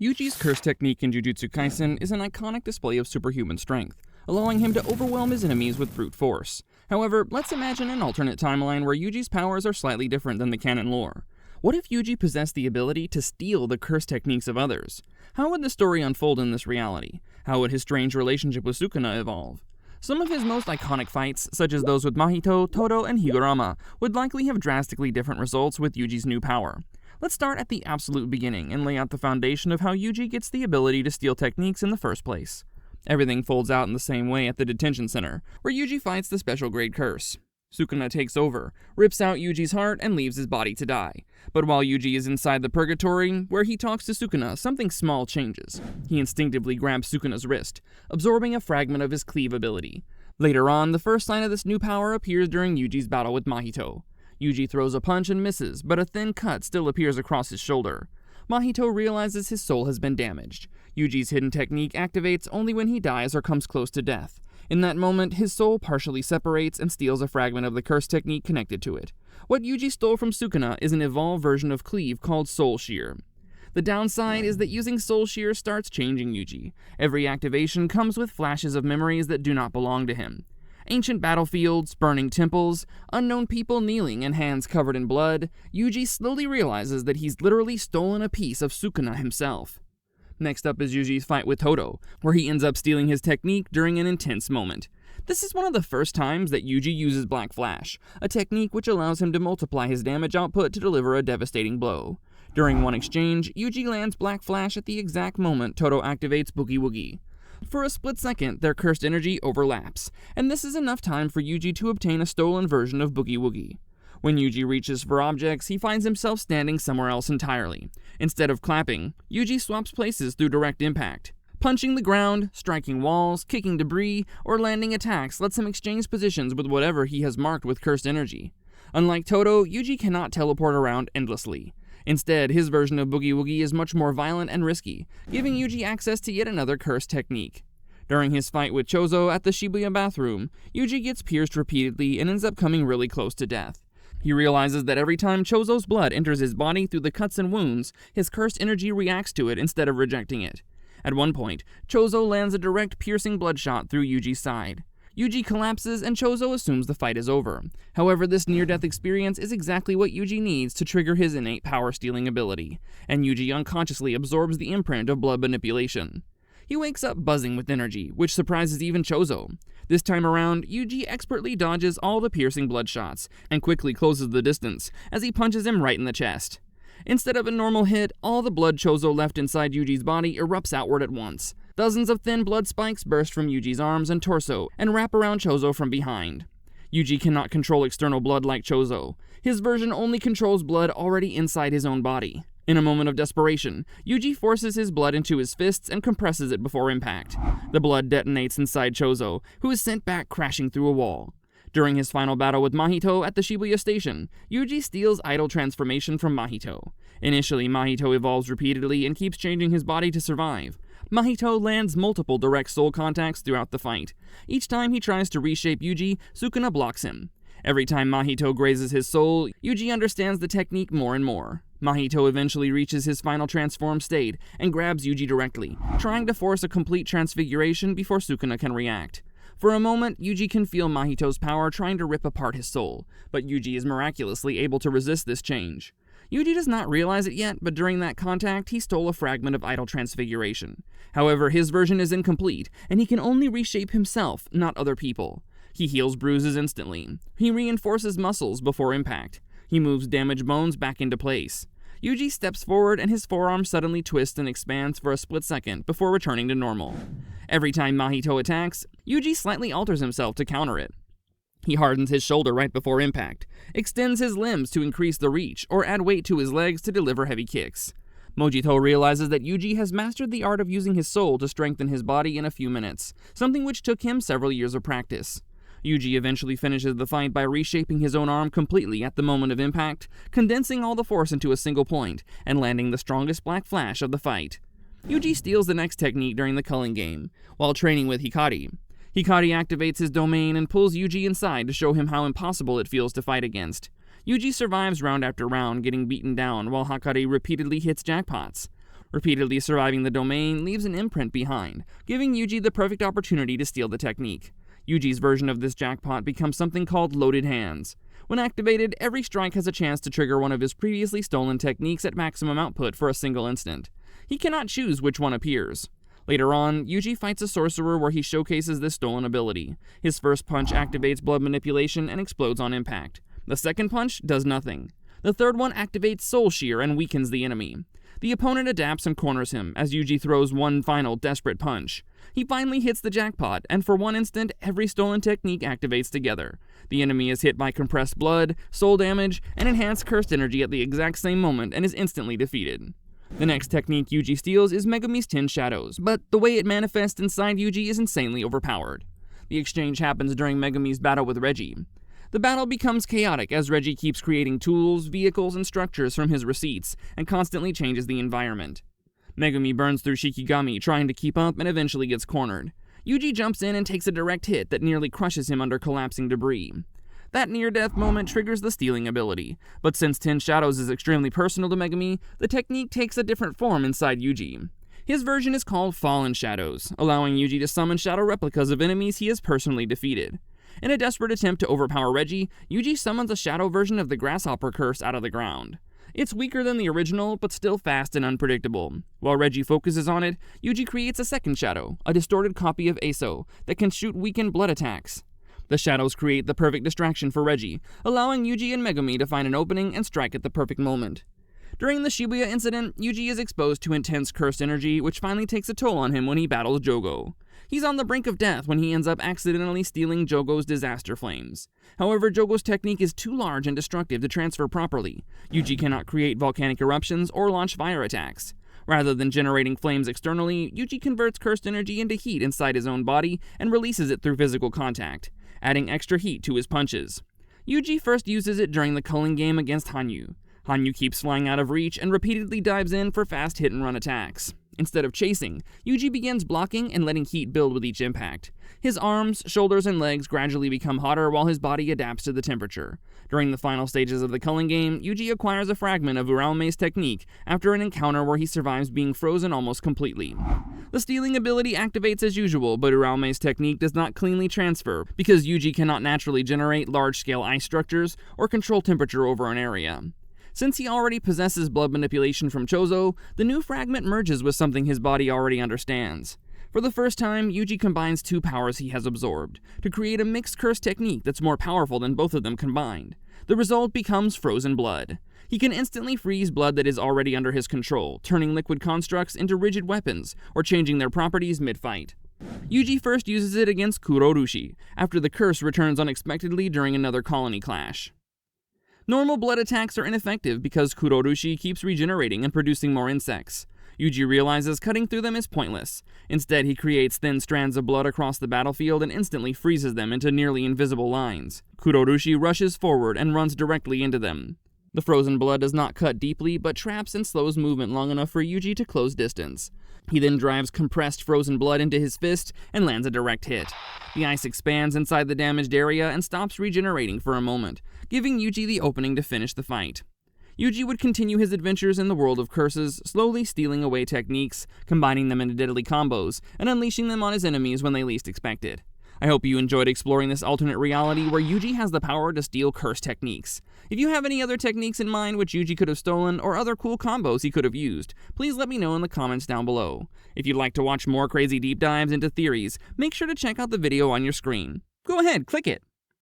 Yuji's curse technique in Jujutsu Kaisen is an iconic display of superhuman strength, allowing him to overwhelm his enemies with brute force. However, let's imagine an alternate timeline where Yuji's powers are slightly different than the canon lore. What if Yuji possessed the ability to steal the curse techniques of others? How would the story unfold in this reality? How would his strange relationship with Sukuna evolve? Some of his most iconic fights, such as those with Mahito, Todo, and Higurama, would likely have drastically different results with Yuji's new power. Let's start at the absolute beginning and lay out the foundation of how Yuji gets the ability to steal techniques in the first place. Everything folds out in the same way at the detention center, where Yuji fights the special grade curse. Sukuna takes over, rips out Yuji's heart, and leaves his body to die. But while Yuji is inside the purgatory, where he talks to Sukuna, something small changes. He instinctively grabs Sukuna's wrist, absorbing a fragment of his cleave ability. Later on, the first sign of this new power appears during Yuji's battle with Mahito. Yuji throws a punch and misses, but a thin cut still appears across his shoulder. Mahito realizes his soul has been damaged. Yuji's hidden technique activates only when he dies or comes close to death. In that moment, his soul partially separates and steals a fragment of the curse technique connected to it. What Yuji stole from Sukuna is an evolved version of cleave called Soul Shear. The downside is that using Soul Shear starts changing Yuji. Every activation comes with flashes of memories that do not belong to him. Ancient battlefields, burning temples, unknown people kneeling and hands covered in blood, Yuji slowly realizes that he's literally stolen a piece of Sukuna himself. Next up is Yuji's fight with Todo, where he ends up stealing his technique during an intense moment. This is one of the first times that Yuji uses Black Flash, a technique which allows him to multiply his damage output to deliver a devastating blow. During one exchange, Yuji lands Black Flash at the exact moment Todo activates Woogie. For a split second, their cursed energy overlaps, and this is enough time for Yuji to obtain a stolen version of Boogie. When Yuji reaches for objects, he finds himself standing somewhere else entirely. Instead of clapping, Yuji swaps places through direct impact. Punching the ground, striking walls, kicking debris, or landing attacks lets him exchange positions with whatever he has marked with cursed energy. Unlike Todo, Yuji cannot teleport around endlessly. Instead, his version of Boogie is much more violent and risky, giving Yuji access to yet another cursed technique. During his fight with Chozo at the Shibuya bathroom, Yuji gets pierced repeatedly and ends up coming really close to death. He realizes that every time Chozo's blood enters his body through the cuts and wounds, his cursed energy reacts to it instead of rejecting it. At one point, Chozo lands a direct piercing bloodshot through Yuji's side. Yuji collapses and Chozo assumes the fight is over. However, this near-death experience is exactly what Yuji needs to trigger his innate power-stealing ability, and Yuji unconsciously absorbs the imprint of blood manipulation. He wakes up buzzing with energy, which surprises even Chozo. This time around, Yuji expertly dodges all the piercing bloodshots, and quickly closes the distance as he punches him right in the chest. Instead of a normal hit, all the blood Chozo left inside Yuji's body erupts outward at once. Dozens of thin blood spikes burst from Yuji's arms and torso, and wrap around Chozo from behind. Yuji cannot control external blood like Chozo. His version only controls blood already inside his own body. In a moment of desperation, Yuji forces his blood into his fists and compresses it before impact. The blood detonates inside Chozo, who is sent back crashing through a wall. During his final battle with Mahito at the Shibuya station, Yuji steals idol transformation from Mahito. Initially, Mahito evolves repeatedly and keeps changing his body to survive. Mahito lands multiple direct soul contacts throughout the fight. Each time he tries to reshape Yuji, Sukuna blocks him. Every time Mahito grazes his soul, Yuji understands the technique more and more. Mahito eventually reaches his final transformed state and grabs Yuji directly, trying to force a complete transfiguration before Sukuna can react. For a moment, Yuji can feel Mahito's power trying to rip apart his soul, but Yuji is miraculously able to resist this change. Yuji does not realize it yet, but during that contact, he stole a fragment of idol transfiguration. However, his version is incomplete, and he can only reshape himself, not other people. He heals bruises instantly. He reinforces muscles before impact. He moves damaged bones back into place. Yuji steps forward and his forearm suddenly twists and expands for a split second before returning to normal. Every time Mahito attacks, Yuji slightly alters himself to counter it. He hardens his shoulder right before impact, extends his limbs to increase the reach, or add weight to his legs to deliver heavy kicks. Mojito realizes that Yuji has mastered the art of using his soul to strengthen his body in a few minutes, something which took him several years of practice. Yuji eventually finishes the fight by reshaping his own arm completely at the moment of impact, condensing all the force into a single point, and landing the strongest Black Flash of the fight. Yuji steals the next technique during the culling game, while training with Hikari. Hikari activates his domain and pulls Yuji inside to show him how impossible it feels to fight against. Yuji survives round after round, getting beaten down, while Hikari repeatedly hits jackpots. Repeatedly surviving the domain leaves an imprint behind, giving Yuji the perfect opportunity to steal the technique. Yuji's version of this jackpot becomes something called loaded hands. When activated, every strike has a chance to trigger one of his previously stolen techniques at maximum output for a single instant. He cannot choose which one appears. Later on, Yuji fights a sorcerer where he showcases this stolen ability. His first punch activates blood manipulation and explodes on impact. The second punch does nothing. The third one activates soul shear and weakens the enemy. The opponent adapts and corners him as Yuji throws one final desperate punch. He finally hits the jackpot, and for one instant, every stolen technique activates together. The enemy is hit by compressed blood, soul damage, and enhanced cursed energy at the exact same moment and is instantly defeated. The next technique Yuji steals is Megumi's 10 Shadows, but the way it manifests inside Yuji is insanely overpowered. The exchange happens during Megumi's battle with Reggie. The battle becomes chaotic as Reggie keeps creating tools, vehicles, and structures from his receipts, and constantly changes the environment. Megumi burns through Shikigami trying to keep up and eventually gets cornered. Yuji jumps in and takes a direct hit that nearly crushes him under collapsing debris. That near-death moment triggers the stealing ability, but since 10 Shadows is extremely personal to Megumi, the technique takes a different form inside Yuji. His version is called Fallen Shadows, allowing Yuji to summon shadow replicas of enemies he has personally defeated. In a desperate attempt to overpower Reggie, Yuji summons a shadow version of the Grasshopper Curse out of the ground. It's weaker than the original, but still fast and unpredictable. While Reggie focuses on it, Yuji creates a second shadow, a distorted copy of Aso, that can shoot weakened blood attacks. The shadows create the perfect distraction for Reggie, allowing Yuji and Megumi to find an opening and strike at the perfect moment. During the Shibuya incident, Yuji is exposed to intense cursed energy, which finally takes a toll on him when he battles Jogo. He's on the brink of death when he ends up accidentally stealing Jogo's disaster flames. However, Jogo's technique is too large and destructive to transfer properly. Yuji cannot create volcanic eruptions or launch fire attacks. Rather than generating flames externally, Yuji converts cursed energy into heat inside his own body and releases it through physical contact, adding extra heat to his punches. Yuji first uses it during the culling game against Hanyu. Hanyu keeps flying out of reach and repeatedly dives in for fast hit-and-run attacks. Instead of chasing, Yuji begins blocking and letting heat build with each impact. His arms, shoulders, and legs gradually become hotter while his body adapts to the temperature. During the final stages of the culling game, Yuji acquires a fragment of Uraume's technique after an encounter where he survives being frozen almost completely. The stealing ability activates as usual, but Uraume's technique does not cleanly transfer because Yuji cannot naturally generate large-scale ice structures or control temperature over an area. Since he already possesses blood manipulation from Chozo, the new fragment merges with something his body already understands. For the first time, Yuji combines two powers he has absorbed to create a mixed curse technique that's more powerful than both of them combined. The result becomes frozen blood. He can instantly freeze blood that is already under his control, turning liquid constructs into rigid weapons or changing their properties mid-fight. Yuji first uses it against Kurorushi, after the curse returns unexpectedly during another colony clash. Normal blood attacks are ineffective because Kurorushi keeps regenerating and producing more insects. Yuji realizes cutting through them is pointless. Instead, he creates thin strands of blood across the battlefield and instantly freezes them into nearly invisible lines. Kurorushi rushes forward and runs directly into them. The frozen blood does not cut deeply, but traps and slows movement long enough for Yuji to close distance. He then drives compressed frozen blood into his fist and lands a direct hit. The ice expands inside the damaged area and stops regenerating for a moment, giving Yuji the opening to finish the fight. Yuji would continue his adventures in the world of curses, slowly stealing away techniques, combining them into deadly combos, and unleashing them on his enemies when they least expect it. I hope you enjoyed exploring this alternate reality where Yuji has the power to steal curse techniques. If you have any other techniques in mind which Yuji could have stolen, or other cool combos he could have used, please let me know in the comments down below. If you'd like to watch more crazy deep dives into theories, make sure to check out the video on your screen. Go ahead, click it!